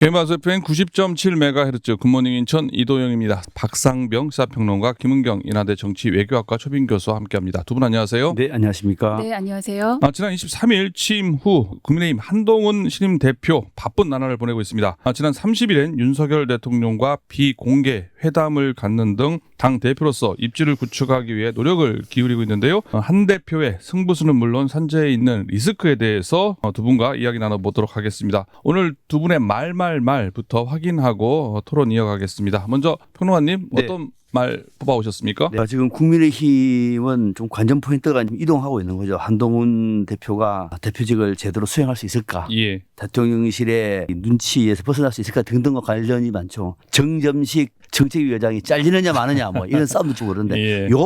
KBS FM 90.7MHz 굿모닝 인천 이도영입니다. 박상병 시사평론가, 김은경 인하대 정치외교학과 초빙교수와 함께합니다. 두 분 안녕하세요. 네, 안녕하십니까. 네, 안녕하세요. 지난 23일 취임 후 국민의힘 한동훈 신임 대표 바쁜 나날을 보내고 있습니다. 지난 30일엔 윤석열 대통령과 비공개 회담을 갖는 등 당 대표로서 입지를 구축하기 위해 노력을 기울이고 있는데요. 한 대표의 승부수는 물론 산재에 있는 리스크에 대해서 두 분과 이야기 나눠보도록 하겠습니다. 오늘 두 분의 말부터 확인하고 토론 이어가겠습니다. 먼저 평론가님, 네. 어떤 말 뽑아오셨습니까? 네, 지금 국민의힘은 좀 관전 포인트가 이동하고 있는 거죠. 한동훈 대표가 대표직을 제대로 수행할 수 있을까? 예. 대통령실의 눈치에서 벗어날 수 있을까 등등과 관련이 많죠. 정점식 정책위원장이 잘리느냐 마느냐 뭐 이런 싸움도 주고 그러는데 예. 요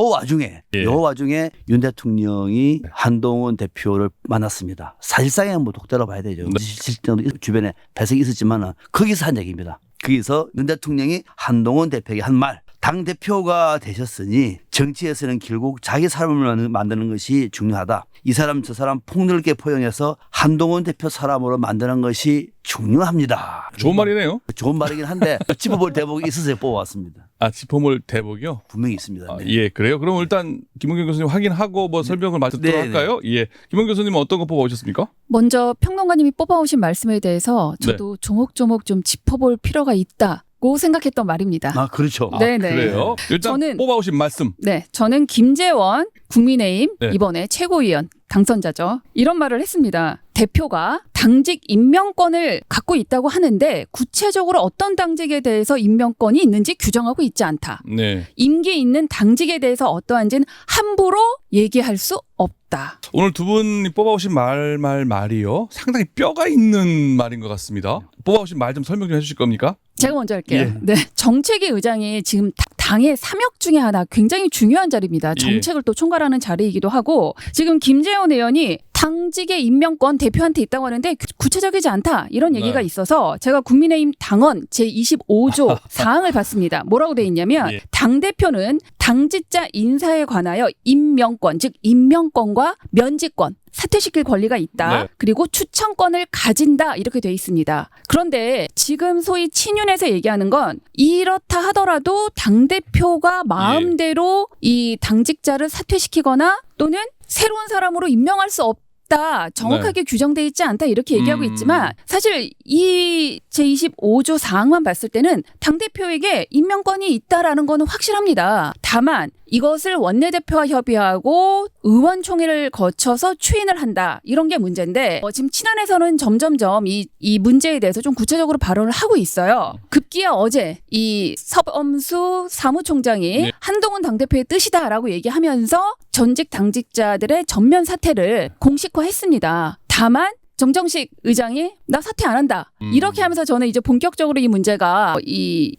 와중에 윤 대통령이 한동훈 대표를 만났습니다. 사실상의 뭐 독대로 봐야 되죠. 실제로 주변에 배석이 있었지만 거기서 한 얘기입니다. 거기서 윤 대통령이 한동훈 대표에게 한 말. 당대표가 되셨으니 정치에서는 결국 자기 사람을 만드는 것이 중요하다. 이 사람 저 사람 폭넓게 포용해서 한동훈 대표 사람으로 만드는 것이 중요합니다. 좋은 말이네요. 좋은 말이긴 한데 짚어볼 대목이 있어서 뽑아왔습니다. 짚어볼 대목이요? 분명히 있습니다. 네. 예, 그래요? 그럼 일단 김은경 교수님 확인하고 설명을 듣도록 할까요? 예. 김은경 교수님은 어떤 거 뽑아오셨습니까? 먼저 평론가님이 뽑아오신 말씀에 대해서 저도 조목조목 좀 짚어볼 필요가 있다고 생각했던 말입니다. 그렇죠. 네네. 그래요? 일단 뽑아오신 말씀. 네, 저는 김재원 국민의힘 네. 이번에 최고위원 당선자죠. 이런 말을 했습니다. 대표가 당직 임명권을 갖고 있다고 하는데 구체적으로 어떤 당직에 대해서 임명권이 있는지 규정하고 있지 않다. 네. 임기 있는 당직에 대해서 어떠한지는 함부로 얘기할 수 없다. 오늘 두 분이 뽑아오신 말이요. 상당히 뼈가 있는 말인 것 같습니다. 뽑아오신 말 좀 설명 좀 해주실 겁니까? 제가 먼저 할게요. 예. 네, 정책위 의장이 지금 당의 사역 중에 하나 굉장히 중요한 자리입니다. 정책을 또 총괄하는 자리이기도 하고 지금 김재원 의원이 당직의 임명권 대표한테 있다고 하는데 구체적이지 않다 이런 얘기가 있어서 제가 국민의힘 당원 제25조 사항을 봤습니다. 뭐라고 돼 있냐면 당대표는 당직자 인사에 관하여 임명권 즉 임명권과 면직권 사퇴시킬 권리가 있다. 네. 그리고 추천권을 가진다 이렇게 돼 있습니다. 그런데 지금 소위 친윤에서 얘기하는 건 이렇다 하더라도 당대표가 마음대로 이 당직자를 사퇴시키거나 또는 새로운 사람으로 임명할 수 없다. 정확하게 규정돼 있지 않다 이렇게 얘기하고 있지만 사실 이 제25조 사항만 봤을 때는 당대표에게 임명권이 있다라는 거는 확실합니다. 다만 이것을 원내대표와 협의하고 의원총회를 거쳐서 추인을 한다. 이런 게 문제인데 지금 친한에서는 점점점 이 문제에 대해서 좀 구체적으로 발언을 하고 있어요. 급기야 어제 이 서범수 사무총장이 한동훈 당대표의 뜻이다라고 얘기하면서 전직 당직자들의 전면 사퇴를 공식화했습니다. 다만 정정식 의장이 나 사퇴 안 한다. 이렇게 하면서 저는 이제 본격적으로 이 문제가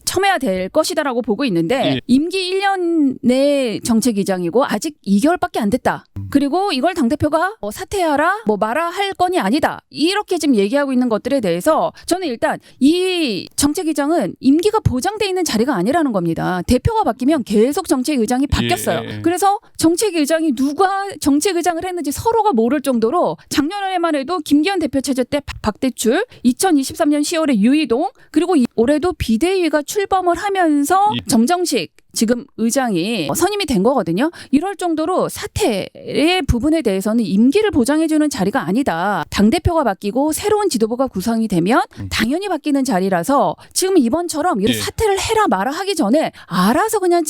첨예화될 것이다라고 보고 있는데 임기 1년 내 정책위장이고 아직 2개월밖에 안 됐다. 그리고 이걸 당대표가 사퇴하라 마라 할 건이 아니다. 이렇게 지금 얘기하고 있는 것들에 대해서 저는 일단 이 정책위장은 임기가 보장돼 있는 자리가 아니라는 겁니다. 대표가 바뀌면 계속 정책위장이 바뀌었어요. 그래서 정책위장이 누가 정책위장을 했는지 서로가 모를 정도로 작년에만 해도 김기현 대표 체제 때 박대출, 2023년 10월에 유이동, 그리고 올해도 비대위가 출범을 하면서 정정식 지금 의장이 선임이 된 거거든요. 이럴 정도로 사퇴의 부분에 대해서는 임기를 보장해주는 자리가 아니다. 당대표가 바뀌고 새로운 지도부가 구성이 되면 당연히 바뀌는 자리라서 지금 이번처럼 이런 사퇴를 해라 마라 하기 전에 알아서 그냥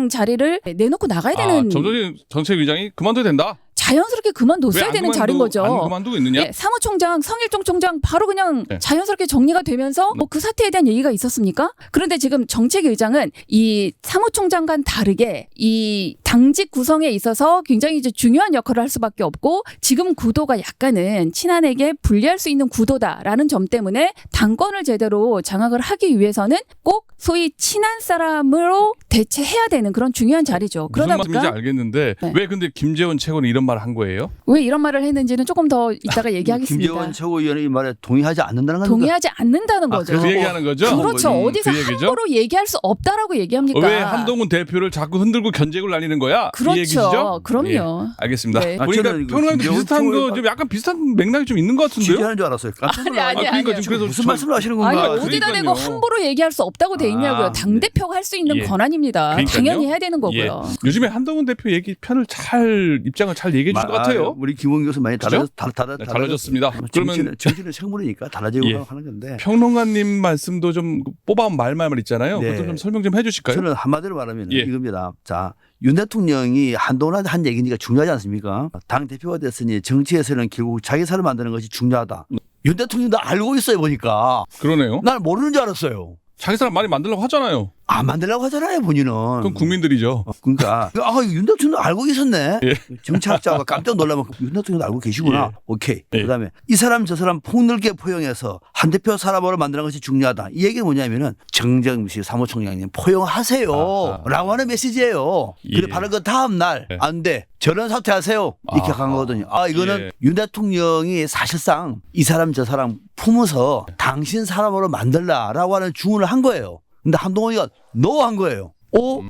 자리를 내놓고 나가야 되는. 정정식 정책위장이 그만둬야 된다. 자연스럽게 그만뒀어야 되는 자리인 거죠. 안 그만두고 있느냐? 사무총장, 성일종 총장 바로 그냥 자연스럽게 정리가 되면서 그 사태에 대한 얘기가 있었습니까? 그런데 지금 정책위의장은 이 사무총장과는 다르게 이 당직 구성에 있어서 굉장히 이제 중요한 역할을 할 수밖에 없고 지금 구도가 약간은 친한에게 불리할 수 있는 구도다라는 점 때문에 당권을 제대로 장악을 하기 위해서는 꼭 소위 친한 사람으로 대체해야 되는 그런 중요한 자리죠. 무슨 말씀인지 알겠는데 왜 근데 김재원 최고는 이런 말을 한 거예요? 왜 이런 말을 했는지는 조금 더 이따가 얘기하겠습니다. 김재원 최고위원이 이 말에 동의하지 않는다는 겁니까? 동의하지 않는다는 거죠. 그 얘기하는 거죠? 그렇죠. 어디서 함부로 얘기할 수 없다라고 얘기합니까? 왜 한동훈 대표를 자꾸 흔들고 견제고 날리는 거야. 이 얘기시죠? 그렇죠. 그럼요. 예, 알겠습니다. 네. 보니까 저는 이거 평론가님도 김경호 비슷한 거 총회가- 좀 약간 비슷한 맥락이 좀 있는 것 같은데요. 취재하는 줄 알았어요. 깜짝 놀라요. 아니, 그러니까 아니요. 지금 그래서 무슨 말씀을 하시는 건가? 아니 어디다 그러니까요. 대고 함부로 얘기할 수 없다고 돼 있냐고요. 아, 당 대표가 할 수 있는 예. 권한입니다. 그러니까요. 당연히 해야 되는 거고요. 예. 요즘에 한동훈 대표 입장을 잘 얘기해 줄 것 같아요. 우리 김원 교수 많이 그죠? 달라졌습니다. 달라졌습니다. 그러면 정치는 생물이니까 달라지고 예. 하는 건데. 평론가님 말씀도 좀 뽑아온 말말 있잖아요. 네. 그것도 좀 설명 좀 해주실까요? 저는 한마디로 말하면 예. 이겁니다. 자, 윤 대통령이 한동훈한테 한 얘기니까 중요하지 않습니까? 당 대표가 됐으니 정치에서는 결국 자기 사를 만드는 것이 중요하다. 윤 대통령도 알고 있어요 보니까. 그러네요. 난 모르는 줄 알았어요. 자기 사람 많이 만들려고 하잖아요. 안 만들려고 하잖아요 본인은. 그럼 국민들이죠. 그러니까 윤 대통령도 알고 있었네. 예. 정치학자가 깜짝 놀라면 윤 대통령도 알고 계시구나. 예. 오케이. 예. 그다음에 이 사람 저 사람 폭넓게 포용해서 한 대표 사람으로 만드는 것이 중요하다. 이 얘기가 뭐냐면은 정정식 사무총장님 포용하세요. 아하. 라고 하는 메시지예요. 예. 근데 바로 그 다음 날 예. 안 돼. 저런 사퇴하세요. 이렇게 아하. 간 거거든요. 이거는 예. 윤 대통령이 사실상 이 사람 저 사람 품어서 당신 사람으로 만들라라고 하는 주문을 한 거예요. 근데 한동훈이가 노 한 거예요.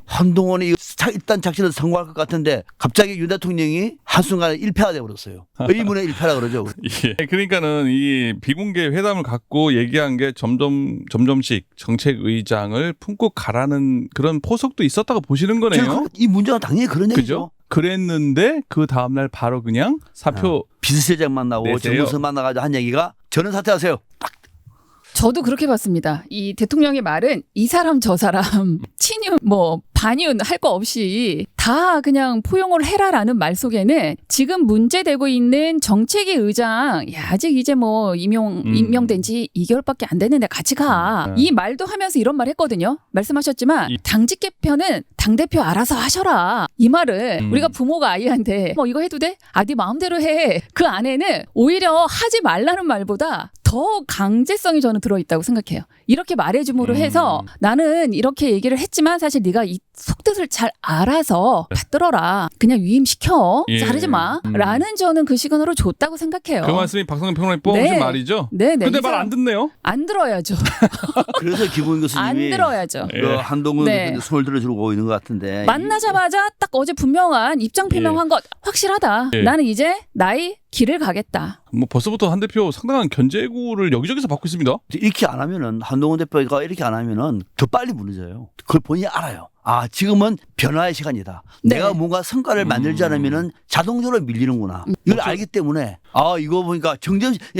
한동훈이 일단 작전에서 성공할 것 같은데 갑자기 윤 대통령이 한순간에 일패가 되어버렸어요. 의문의 일패라 그러죠. 예. 그러니까는 이 비공개 회담을 갖고 얘기한 게 점점씩 정책의장을 품고 가라는 그런 포석도 있었다고 보시는 거네요. 이 문제가 당연히 그런 얘기죠. 그죠? 그랬는데 그 다음날 바로 그냥 사표 비서실장 만나고 내세요. 정무수 만나가지고 한 얘기가 저는 사퇴하세요. 저도 그렇게 봤습니다. 이 대통령의 말은 이 사람 저 사람 친윤 반윤 할 거 없이 다 그냥 포용을 해라라는 말 속에는 지금 문제되고 있는 정책위 의장 아직 이제 임명된 지 2개월밖에 안 됐는데 같이 가. 이 말도 하면서 이런 말 했거든요. 말씀하셨지만 당직 개편은 당대표 알아서 하셔라. 이 말을 우리가 부모가 아이한테 이거 해도 돼? 네 마음대로 해. 그 안에는 오히려 하지 말라는 말보다 더 강제성이 저는 들어있다고 생각해요. 이렇게 말해줌으로 해서 나는 이렇게 얘기를 했지만 사실 네가 이 속뜻을 잘 알아서 받들어라. 그냥 위임시켜. 예. 자르지 마. 라는 저는 그 시그널을 줬다고 생각해요. 그 말씀이 박성근 평론가님 뽑으신 네. 말이죠. 네. 근데 말 안 듣네요. 안 들어야죠. 그래서 김원 안 교수님이 들어야죠. 예. 그 한동훈 네. 대표한테 손을 들어주고 있는 것 같은데 만나자마자 딱 어제 분명한 입장 표명한 것 확실하다. 예. 나는 이제 나의 길을 가겠다. 벌써부터 한 대표 상당한 견제구를 여기저기서 받고 있습니다. 이렇게 안 하면은 한동훈 대표가 이렇게 안 하면은 더 빨리 무너져요. 그걸 본인이 알아요. 지금은 변화의 시간이다. 네. 내가 뭔가 성과를 만들지 않으면은 자동적으로 밀리는구나. 이걸 알기 때문에 이거 보니까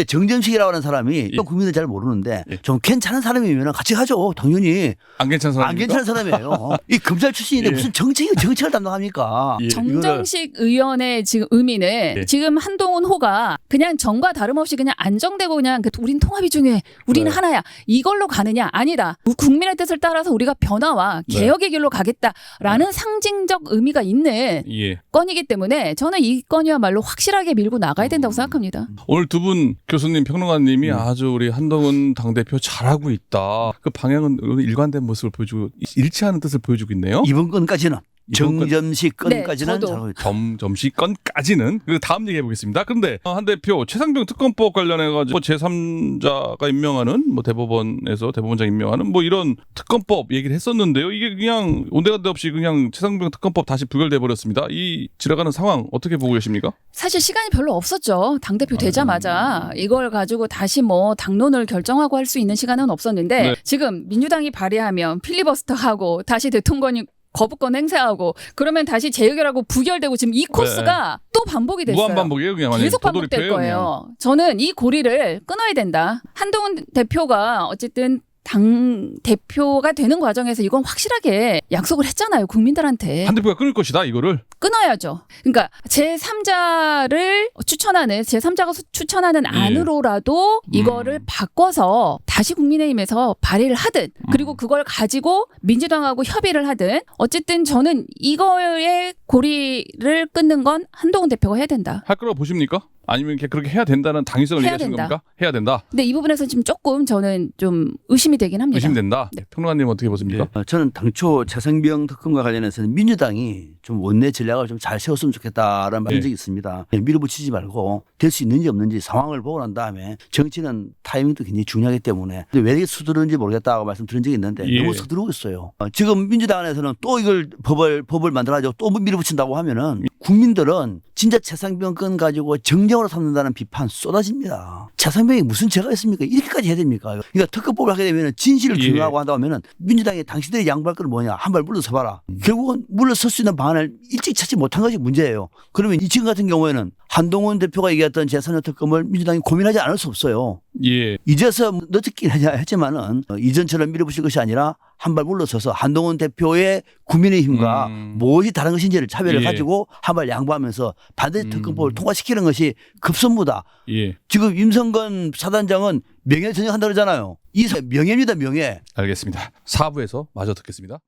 정점식이라고 하는 사람이 또 국민들 잘 모르는데 좀 괜찮은 사람이면 같이 가죠. 당연히 안 괜찮은 사람. 안 괜찮은 사람이에요. 이 검찰 출신인데 예. 무슨 정책을 담당합니까? 예. 정정식 의원의 지금 의미는 예. 지금 한동훈 호가 그냥 정과 다름없이 그냥 안정되고 그냥 우린 통합이 중요해. 우리는 네. 하나야. 이걸로 가느냐? 아니다. 국민의 뜻을 따라서 우리가 변화와 네. 개혁의 길로 가겠다라는 상징적 의미가 있는 예. 건이기 때문에 저는 이 건이야말로 확실하게 밀고 나가야 된다고 생각합니다. 오늘 두 분 교수님 평론가님이 아주 우리 한동훈 당대표 잘하고 있다. 그 방향은 일관된 모습을 보여주고 일치하는 뜻을 보여주고 있네요. 이번 건까지는 이번 건- 정점식 건까지는 저도. 잘하고 있다. 점점식 건까지는 그리고 다음 얘기해 보겠습니다. 그런데 한 대표 최상병 특검법 관련해 가지고 제3자가 임명하는 대법원에서 대법원장 임명하는 이런 특검법 얘기를 했었는데요. 이게 그냥 온데간데 없이 그냥 최상병 특검법 다시 부결돼 버렸습니다. 이 지나가는 상황 어떻게 보고 계십니까? 사실 시간이 별로 없었죠. 당대표 되자마자 이걸 가지고 다시 당론을 결정하고 할 수 있는 시간은 없었는데 네. 지금 민주당이 발의하면 필리버스터하고 다시 대통령이 거부권 행사하고 그러면 다시 재의결하고 부결되고 지금 이 코스가 또 반복이 됐어요. 무한 반복이에요, 그냥 완전히. 계속 반복될 도돌이표예요, 거예요. 저는 이 고리를 끊어야 된다. 한동훈 대표가 어쨌든 당 대표가 되는 과정에서 이건 확실하게 약속을 했잖아요. 국민들한테. 한 대표가 끊을 것이다 이거를. 끊어야죠. 그러니까 제3자를 추천하는 제3자가 추천하는 안으로라도 이거를 바꿔서 다시 국민의힘에서 발의를 하든 그리고 그걸 가지고 민주당하고 협의를 하든 어쨌든 저는 이거의 고리를 끊는 건 한동훈 대표가 해야 된다. 할 거라고 보십니까? 아니면 이렇게 그렇게 해야 된다는 당위성을 해야 얘기하시는 된다. 겁니까? 해야 된다. 근데 이 부분에서 지금 조금 저는 좀 의심이 되긴 합니다. 의심된다. 네. 평론가님 어떻게 보십니까? 저는 당초 최상병 특검과 관련해서는 민주당이 좀 원내 전략을 좀 잘 세웠으면 좋겠다라는 네. 적이 있습니다. 밀어붙이지 말고 될 수 있는지 없는지 상황을 보고 난 다음에 정치는 타이밍도 굉장히 중요하기 때문에 근데 왜 이렇게 서두르는지 모르겠다고 말씀드린 적이 있는데 예. 너무 서두르고 있어요. 지금 민주당 안에서는 또 이걸 법을 만들어가지고 또 밀어붙인다고 하면은 국민들은 진짜 최상병 건 가지고 정쟁으로 삼는다는 비판 쏟아집니다. 최상병이 무슨 죄가 있습니까? 이렇게까지 해야 됩니까? 그러니까 특검법을 하게 되면 진실을 예. 규명하고 한다고 하면은 민주당이 당신들이 양보할 건 뭐냐? 한 발 물러서봐라. 결국은 물러설 수 있는 방안을 일찍 찾지 못한 것이 문제예요. 그러면 이 지금 같은 경우에는 한동훈 대표가 얘기했던 제3의 특검을 민주당이 고민하지 않을 수 없어요. 예. 이제서 늦긴 했지만은 이전처럼 밀어붙일 것이 아니라 한 발 물러서서 한동훈 대표의 국민의힘과 무엇이 다른 것인지를 차별을 예. 가지고 한 발 양보하면서 반드시 특검법을 통과시키는 것이 급선무다. 예. 지금 임성건 사단장은 명예 전역한다 그러잖아요. 이 명예입니다, 명예. 알겠습니다. 4부에서 마저 듣겠습니다.